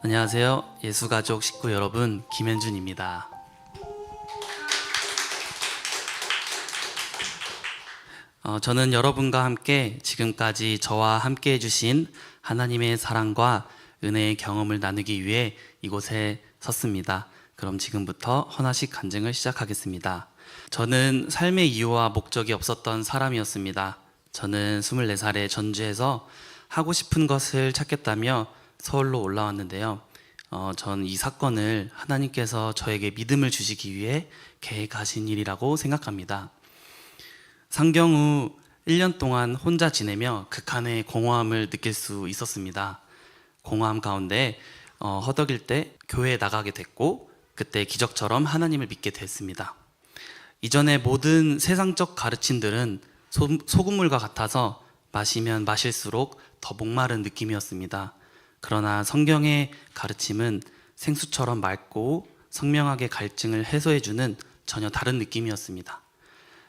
안녕하세요. 예수가족 식구 여러분, 김현준입니다. 저는 여러분과 함께 지금까지 저와 함께 해주신 하나님의 사랑과 은혜의 경험을 나누기 위해 이곳에 섰습니다. 그럼 지금부터 헌화식 간증을 시작하겠습니다. 저는 삶의 이유와 목적이 없었던 사람이었습니다. 저는 24살에 전주에서 하고 싶은 것을 찾겠다며 서울로 올라왔는데요. 전 이 사건을 하나님께서 저에게 믿음을 주시기 위해 계획하신 일이라고 생각합니다. 상경 후 1년 동안 혼자 지내며 극한의 공허함을 느낄 수 있었습니다. 공허함 가운데 허덕일 때 교회에 나가게 됐고, 그때 기적처럼 하나님을 믿게 됐습니다. 이전의 모든 세상적 가르침들은 소금물과 같아서 마시면 마실수록 더 목마른 느낌이었습니다. 그러나 성경의 가르침은 생수처럼 맑고 선명하게 갈증을 해소해주는 전혀 다른 느낌이었습니다.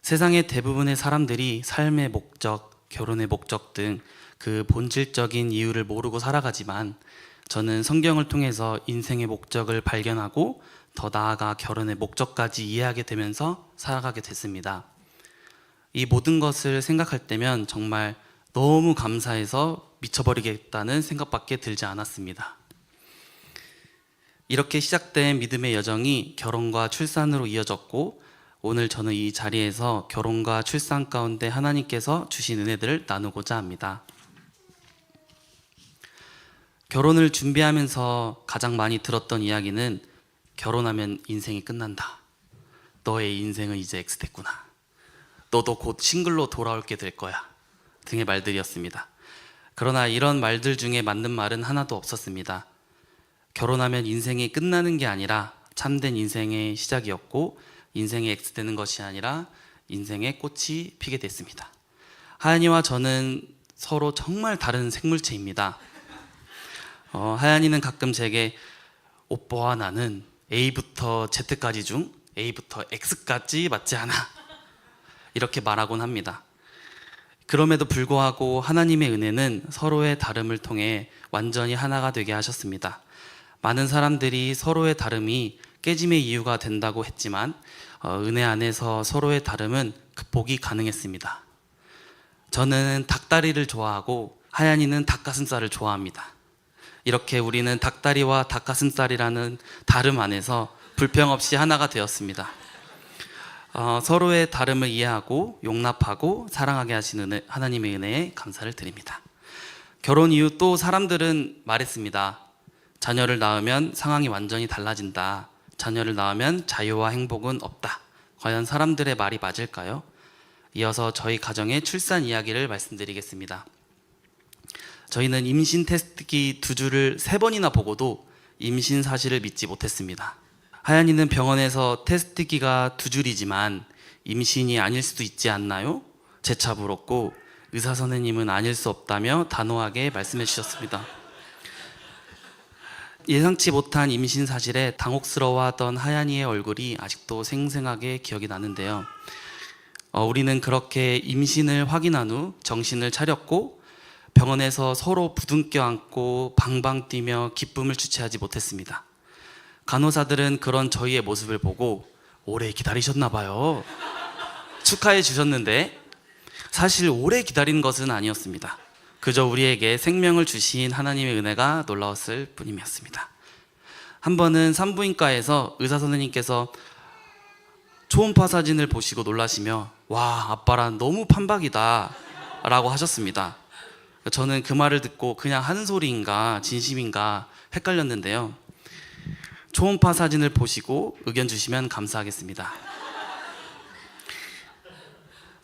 세상의 대부분의 사람들이 삶의 목적, 결혼의 목적 등 그 본질적인 이유를 모르고 살아가지만, 저는 성경을 통해서 인생의 목적을 발견하고 더 나아가 결혼의 목적까지 이해하게 되면서 살아가게 됐습니다. 이 모든 것을 생각할 때면 정말 너무 감사해서 미쳐버리겠다는 생각밖에 들지 않았습니다. 이렇게 시작된 믿음의 여정이 결혼과 출산으로 이어졌고, 오늘 저는 이 자리에서 결혼과 출산 가운데 하나님께서 주신 은혜들을 나누고자 합니다. 결혼을 준비하면서 가장 많이 들었던 이야기는 결혼하면 인생이 끝난다. 너의 인생은 이제 X됐구나. 너도 곧 싱글로 돌아올게 될 거야. 등의 말들이었습니다. 그러나 이런 말들 중에 맞는 말은 하나도 없었습니다. 결혼하면 인생이 끝나는 게 아니라 참된 인생의 시작이었고, 인생이 X되는 것이 아니라 인생의 꽃이 피게 됐습니다. 하연이와 저는 서로 정말 다른 생물체입니다. 하연이는 가끔 제게 오빠와 나는 A부터 Z까지 중 A부터 X까지 맞지 않아, 이렇게 말하곤 합니다. 그럼에도 불구하고 하나님의 은혜는 서로의 다름을 통해 완전히 하나가 되게 하셨습니다. 많은 사람들이 서로의 다름이 깨짐의 이유가 된다고 했지만, 은혜 안에서 서로의 다름은 극복이 가능했습니다. 저는 닭다리를 좋아하고 하얀이는 닭가슴살을 좋아합니다. 이렇게 우리는 닭다리와 닭가슴살이라는 다름 안에서 불평 없이 하나가 되었습니다. 서로의 다름을 이해하고 용납하고 사랑하게 하시는 하나님의 은혜에 감사를 드립니다. 결혼 이후 또 사람들은 말했습니다. 자녀를 낳으면 상황이 완전히 달라진다. 자녀를 낳으면 자유와 행복은 없다. 과연 사람들의 말이 맞을까요? 이어서 저희 가정의 출산 이야기를 말씀드리겠습니다. 저희는 임신 테스트기 2주를 3번이나 보고도 임신 사실을 믿지 못했습니다. 하연이는 병원에서 테스트기가 2줄이지만 임신이 아닐 수도 있지 않나요? 재차 물었고, 의사 선생님은 아닐 수 없다며 단호하게 말씀해 주셨습니다. 예상치 못한 임신 사실에 당혹스러워하던 하연이의 얼굴이 아직도 생생하게 기억이 나는데요. 우리는 그렇게 임신을 확인한 후 정신을 차렸고, 병원에서 서로 부둥켜 안고 방방 뛰며 기쁨을 주체하지 못했습니다. 간호사들은 그런 저희의 모습을 보고 오래 기다리셨나 봐요, 축하해 주셨는데, 사실 오래 기다린 것은 아니었습니다. 그저 우리에게 생명을 주신 하나님의 은혜가 놀라웠을 뿐이었습니다. 한 번은 산부인과에서 의사 선생님께서 초음파 사진을 보시고 놀라시며 와, 아빠랑 너무 판박이다 라고 하셨습니다. 저는 그 말을 듣고 그냥 하는 소리인가 진심인가 헷갈렸는데요. 초음파 사진을 보시고 의견 주시면 감사하겠습니다.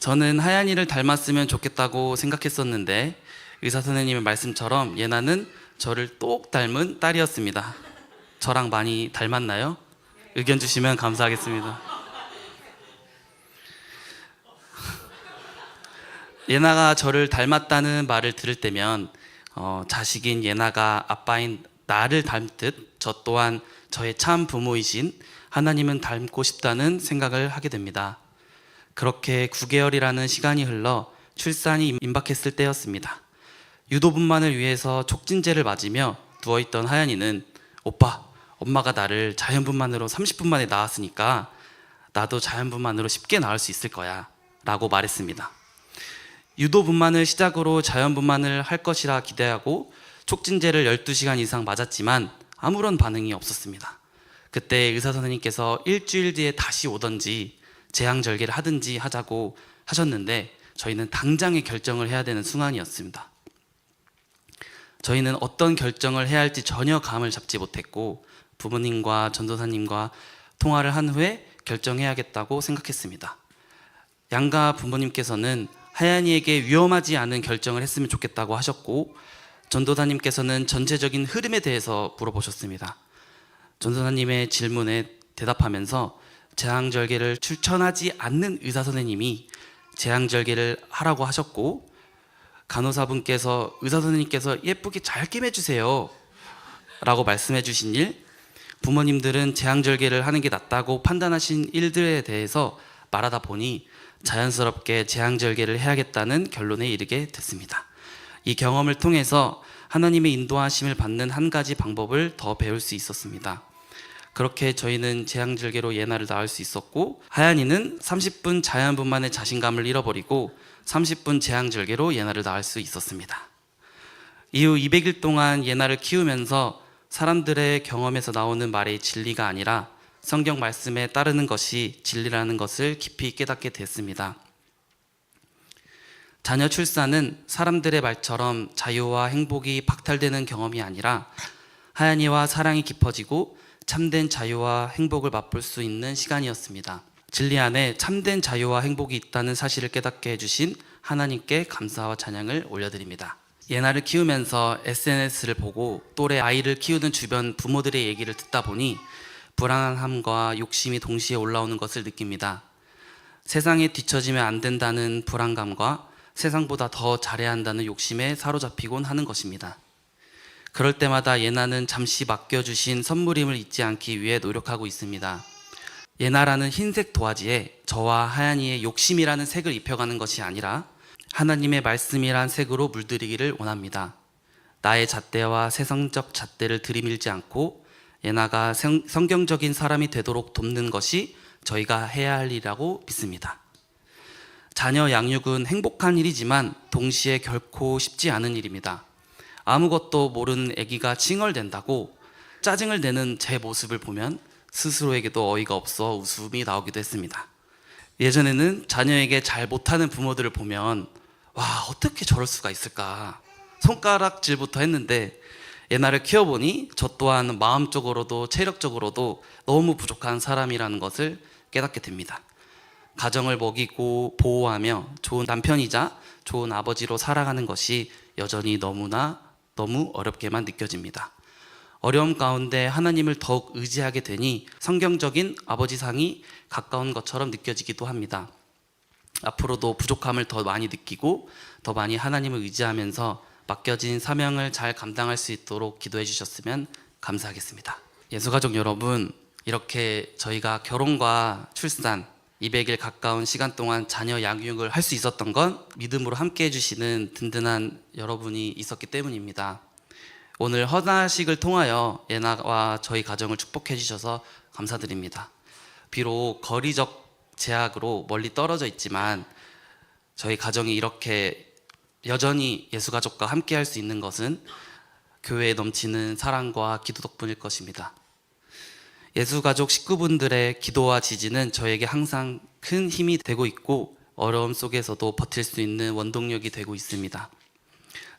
저는 하얀이를 닮았으면 좋겠다고 생각했었는데, 의사 선생님의 말씀처럼 예나는 저를 똑 닮은 딸이었습니다. 저랑 많이 닮았나요? 의견 주시면 감사하겠습니다. 예나가 저를 닮았다는 말을 들을 때면 자식인 예나가 아빠인 나를 닮듯 저 또한 저의 참 부모이신 하나님은 닮고 싶다는 생각을 하게 됩니다. 그렇게 9개월이라는 시간이 흘러 출산이 임박했을 때였습니다. 유도분만을 위해서 촉진제를 맞으며 누워있던 하연이는 오빠, 엄마가 나를 자연분만으로 30분 만에 낳았으니까 나도 자연분만으로 쉽게 낳을 수 있을 거야 라고 말했습니다. 유도분만을 시작으로 자연분만을 할 것이라 기대하고 촉진제를 12시간 이상 맞았지만 아무런 반응이 없었습니다. 그때 의사 선생님께서 일주일 뒤에 다시 오던지 제왕절개를 하든지 하자고 하셨는데 저희는 당장의 결정을 해야 되는 순간이었습니다. 저희는 어떤 결정을 해야 할지 전혀 감을 잡지 못했고 부모님과 전도사님과 통화를 한 후에 결정해야겠다고 생각했습니다. 양가 부모님께서는 하얀이에게 위험하지 않은 결정을 했으면 좋겠다고 하셨고 전도사님께서는 전체적인 흐름에 대해서 물어보셨습니다. 전도사님의 질문에 대답하면서 제왕절개를 추천하지 않는 의사 선생님이 제왕절개를 하라고 하셨고 간호사분께서 의사 선생님께서 예쁘게 잘 꿰매주세요 라고 말씀해 주신 일, 부모님들은 제왕절개를 하는 게 낫다고 판단하신 일들에 대해서 말하다 보니 자연스럽게 제왕절개를 해야겠다는 결론에 이르게 됐습니다. 이 경험을 통해서 하나님의 인도하심을 받는 한 가지 방법을 더 배울 수 있었습니다. 그렇게 저희는 제왕절개로 예나를 낳을 수 있었고 하얀이는 30분 자연분만의 자신감을 잃어버리고 30분 제왕절개로 예나를 낳을 수 있었습니다. 이후 200일 동안 예나를 키우면서 사람들의 경험에서 나오는 말이 진리가 아니라 성경 말씀에 따르는 것이 진리라는 것을 깊이 깨닫게 됐습니다. 자녀 출산은 사람들의 말처럼 자유와 행복이 박탈되는 경험이 아니라 하얀이와 사랑이 깊어지고 참된 자유와 행복을 맛볼 수 있는 시간이었습니다. 진리 안에 참된 자유와 행복이 있다는 사실을 깨닫게 해주신 하나님께 감사와 찬양을 올려드립니다. 예나를 키우면서 SNS를 보고 또래 아이를 키우는 주변 부모들의 얘기를 듣다 보니 불안함과 욕심이 동시에 올라오는 것을 느낍니다. 세상에 뒤처지면 안 된다는 불안감과 세상보다 더 잘해야 한다는 욕심에 사로잡히곤 하는 것입니다. 그럴 때마다 예나는 잠시 맡겨주신 선물임을 잊지 않기 위해 노력하고 있습니다. 예나라는 흰색 도화지에 저와 하얀이의 욕심이라는 색을 입혀가는 것이 아니라 하나님의 말씀이란 색으로 물들이기를 원합니다. 나의 잣대와 세상적 잣대를 들이밀지 않고 예나가 성경적인 사람이 되도록 돕는 것이 저희가 해야 할 일이라고 믿습니다. 자녀 양육은 행복한 일이지만 동시에 결코 쉽지 않은 일입니다. 아무것도 모르는 아기가 칭얼댄다고 짜증을 내는 제 모습을 보면 스스로에게도 어이가 없어 웃음이 나오기도 했습니다. 예전에는 자녀에게 잘 못하는 부모들을 보면 와, 어떻게 저럴 수가 있을까 손가락질부터 했는데 예나를 키워보니 저 또한 마음적으로도 체력적으로도 너무 부족한 사람이라는 것을 깨닫게 됩니다. 가정을 먹이고 보호하며 좋은 남편이자 좋은 아버지로 살아가는 것이 여전히 너무 어렵게만 느껴집니다. 어려움 가운데 하나님을 더욱 의지하게 되니 성경적인 아버지상이 가까운 것처럼 느껴지기도 합니다. 앞으로도 부족함을 더 많이 느끼고 더 많이 하나님을 의지하면서 맡겨진 사명을 잘 감당할 수 있도록 기도해 주셨으면 감사하겠습니다. 예수가족 여러분, 이렇게 저희가 결혼과 출산 200일 가까운 시간 동안 자녀 양육을 할 수 있었던 건 믿음으로 함께 해주시는 든든한 여러분이 있었기 때문입니다. 오늘 헌화식을 통하여 예나와 저희 가정을 축복해 주셔서 감사드립니다. 비록 거리적 제약으로 멀리 떨어져 있지만 저희 가정이 이렇게 여전히 예수가족과 함께 할 수 있는 것은 교회에 넘치는 사랑과 기도 덕분일 것입니다. 예수가족 식구분들의 기도와 지지는 저에게 항상 큰 힘이 되고 있고 어려움 속에서도 버틸 수 있는 원동력이 되고 있습니다.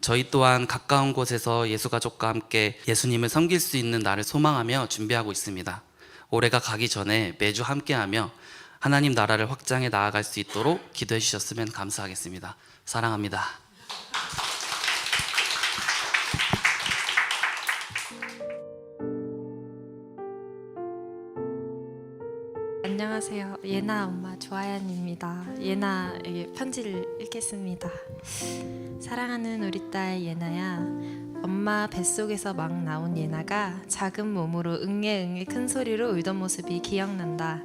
저희 또한 가까운 곳에서 예수가족과 함께 예수님을 섬길 수 있는 날을 소망하며 준비하고 있습니다. 올해가 가기 전에 매주 함께하며 하나님 나라를 확장해 나아갈 수 있도록 기도해 주셨으면 감사하겠습니다. 사랑합니다. 안녕하세요. 예나 엄마 조아연입니다. 예나에게 편지를 읽겠습니다. 사랑하는 우리 딸 예나야, 엄마 뱃속에서 막 나온 예나가 작은 몸으로 응애응애 큰 소리로 울던 모습이 기억난다.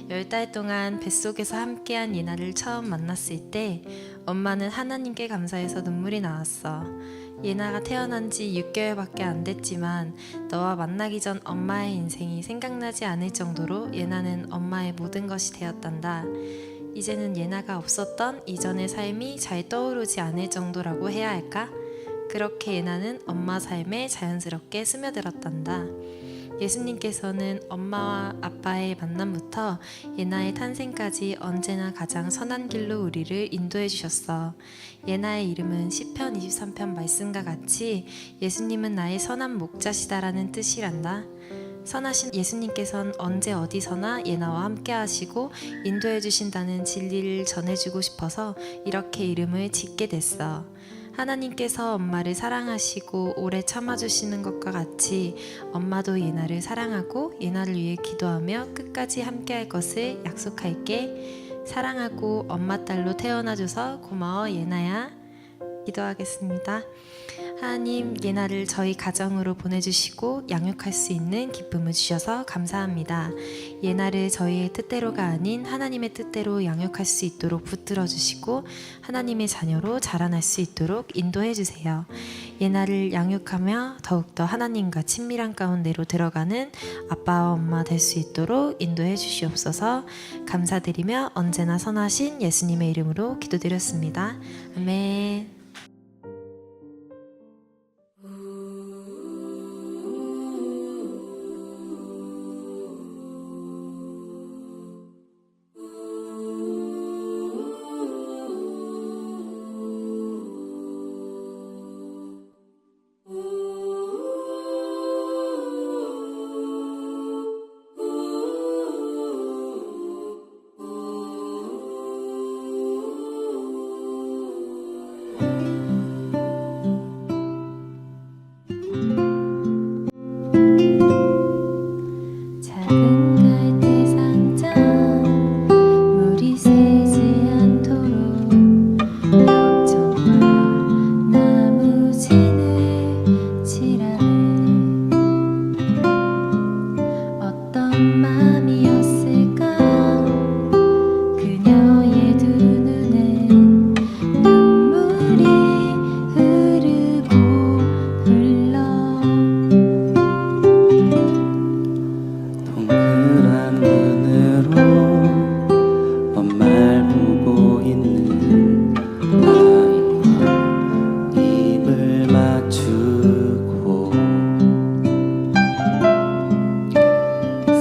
10달 동안 뱃속에서 함께한 예나를 처음 만났을 때 엄마는 하나님께 감사해서 눈물이 나왔어. 예나가 태어난 지 6개월밖에 안 됐지만 너와 만나기 전 엄마의 인생이 생각나지 않을 정도로 예나는 엄마의 모든 것이 되었단다. 이제는 예나가 없었던 이전의 삶이 잘 떠오르지 않을 정도라고 해야 할까? 그렇게 예나는 엄마 삶에 자연스럽게 스며들었단다. 예수님께서는 엄마와 아빠의 만남부터 예나의 탄생까지 언제나 가장 선한 길로 우리를 인도해 주셨어. 예나의 이름은 시편 23편 말씀과 같이 예수님은 나의 선한 목자시다라는 뜻이란다. 선하신 예수님께서는 언제 어디서나 예나와 함께 하시고 인도해 주신다는 진리를 전해주고 싶어서 이렇게 이름을 짓게 됐어. 하나님께서 엄마를 사랑하시고 오래 참아주시는 것과 같이 엄마도 예나를 사랑하고 예나를 위해 기도하며 끝까지 함께할 것을 약속할게. 사랑하고 엄마 딸로 태어나줘서 고마워 예나야. 기도하겠습니다. 하나님, 예나를 저희 가정으로 보내주시고 양육할 수 있는 기쁨을 주셔서 감사합니다. 예나를 저희의 뜻대로가 아닌 하나님의 뜻대로 양육할 수 있도록 붙들어 주시고 하나님의 자녀로 자라날 수 있도록 인도해 주세요. 예나를 양육하며 더욱더 하나님과 친밀한 가운데로 들어가는 아빠와 엄마 될 수 있도록 인도해 주시옵소서. 감사드리며 언제나 선하신 예수님의 이름으로 기도드렸습니다. 아멘.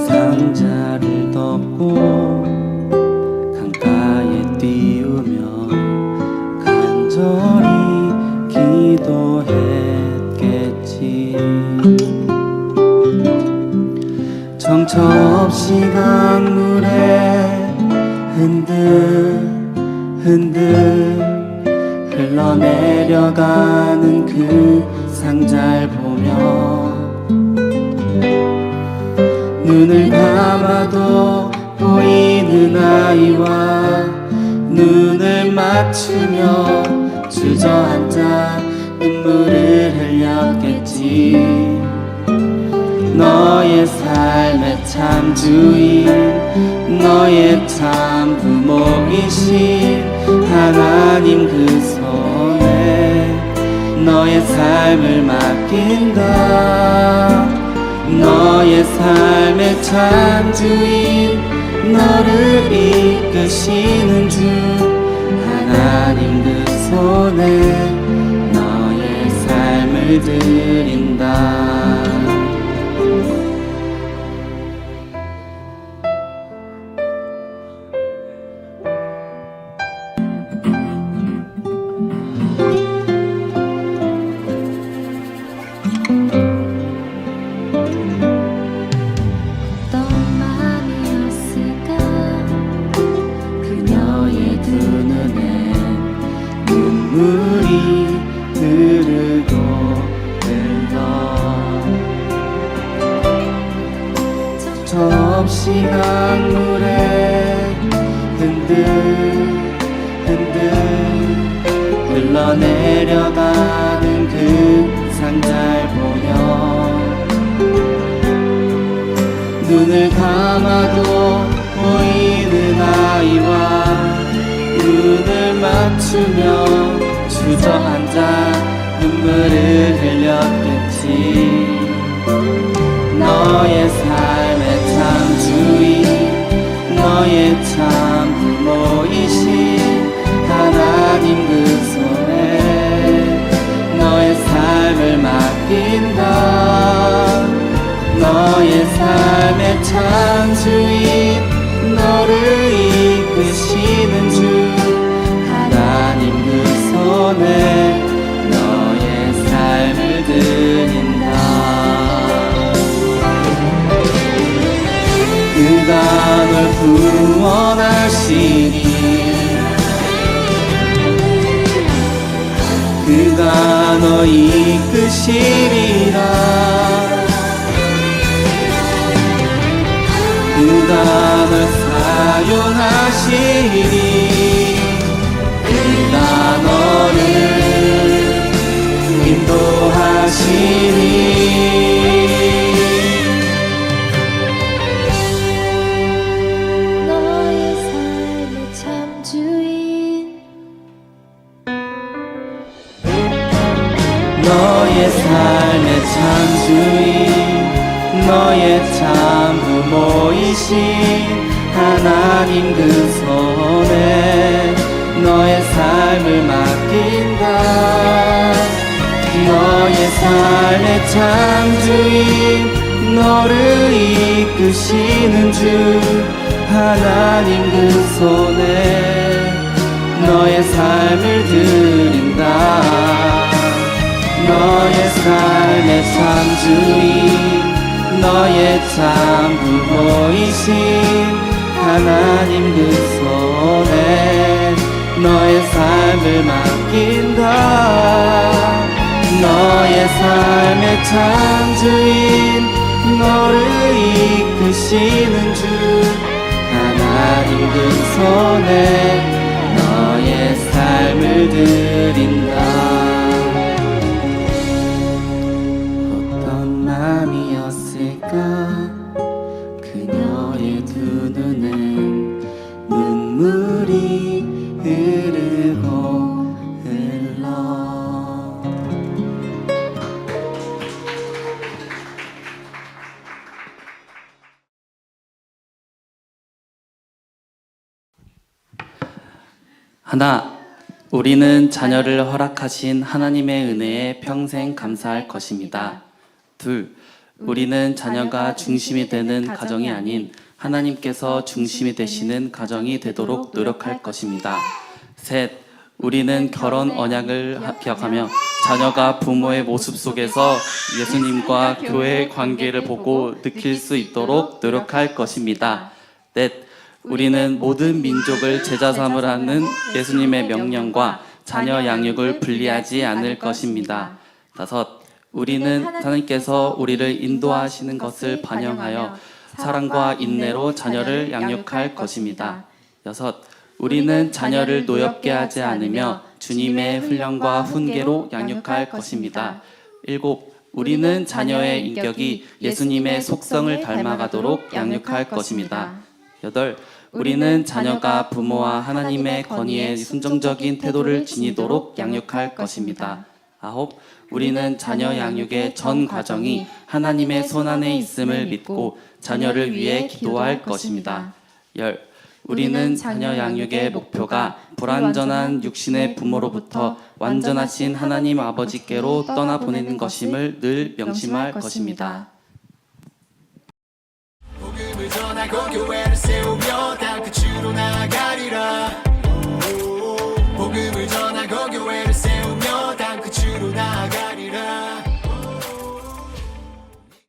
상자를 덮고 강가에 띄우며 간절히 기도했겠지. 정처 없이 강물에 흔들 흘러내려가는 그 상자를 보며 눈을 감아도 보이는 아이와 눈을 맞추며 주저앉아 눈물을 흘렸겠지. 너의 삶의 참 주인, 너의 참 부모이신 하나님 그 손에 너의 삶을 맡긴다. 너의 삶의 참 주인, 너를 이끄시는 주 하나님 그 손에 너의 삶을 드린다. 눈물이 흐르고 흘러 접시 강물에 흔들 흘러내려가는 그 상자를 보며 눈을 감아도 보이는 아이와 눈을 맞추며 주저앉아 눈물을 흘렸겠지. 너의 삶의 참 주인, 너의 참 부모이신 하나님 그 손에 너의 삶을 맡긴다. 너의 삶의 참 주인, 너를 이끄시는 주 하나님 그 손에 너의 삶을 드린다. 그가 널 구원하시니 그가 너 이끄시리라. 그가 널 사용하시니 그가 너를 인도하시니. 너의 삶의 참 주인, 너의 삶의 참 주인, 너의 참 부모이신 하나님 그 손에 너의 삶을 맡긴다. 너의 삶의 참 주인, 너를 이끄시는 주 하나님 그 손에 너의 삶을 드린다. 너의 삶의 참 주인, 너의 참 부모이신 하나님 그 손에 너의 삶을 맡긴다. 너의 삶의 참 주인, 너를 이끄시는 주 하나님 그 손에 너의 삶을 드린다. 어떤 마음이었을까 그녀의 두 눈엔 눈물이 흐르고 흘러. 하나, 우리는 자녀를 허락하신 하나님의 은혜에 평생 감사할 것입니다. 둘, 우리는 자녀가 중심이 되는 가정이 아닌 하나님께서 중심이 되시는 가정이 되도록 노력할 것입니다. 셋, 우리는 결혼 언약을 기억하며 자녀가 부모의 모습 속에서 예수님과 교회의 관계를 보고 느낄 수 있도록 노력할 것입니다. 넷, 우리는 모든 민족을 제자 삼으라는 예수님의 명령과 자녀 양육을 분리하지 않을 것입니다. 다섯, 우리는 하나님께서 우리를 인도하시는 것을 반영하여 사랑과 인내로 자녀를 양육할 것입니다. 여섯, 우리는 자녀를 노엽게 하지 않으며 주님의 훈련과 훈계로 양육할 것입니다. 일곱, 우리는 자녀의 인격이 예수님의 속성을 닮아가도록 양육할 것입니다. 여덟, 우리는 자녀가 부모와 하나님의 권위에 순종적인 태도를 지니도록 양육할 것입니다. 아홉, 우리는 자녀 양육의 전 과정이 하나님의 손안에 있음을 믿고 자녀를 위해 기도할 것입니다. 열, 우리는 자녀 양육의 목표가 불완전한 육신의 부모로부터 완전하신 하나님 아버지께로 떠나보내는 것임을 늘 명심할 것입니다. 복음을 전하고 교회를 세우며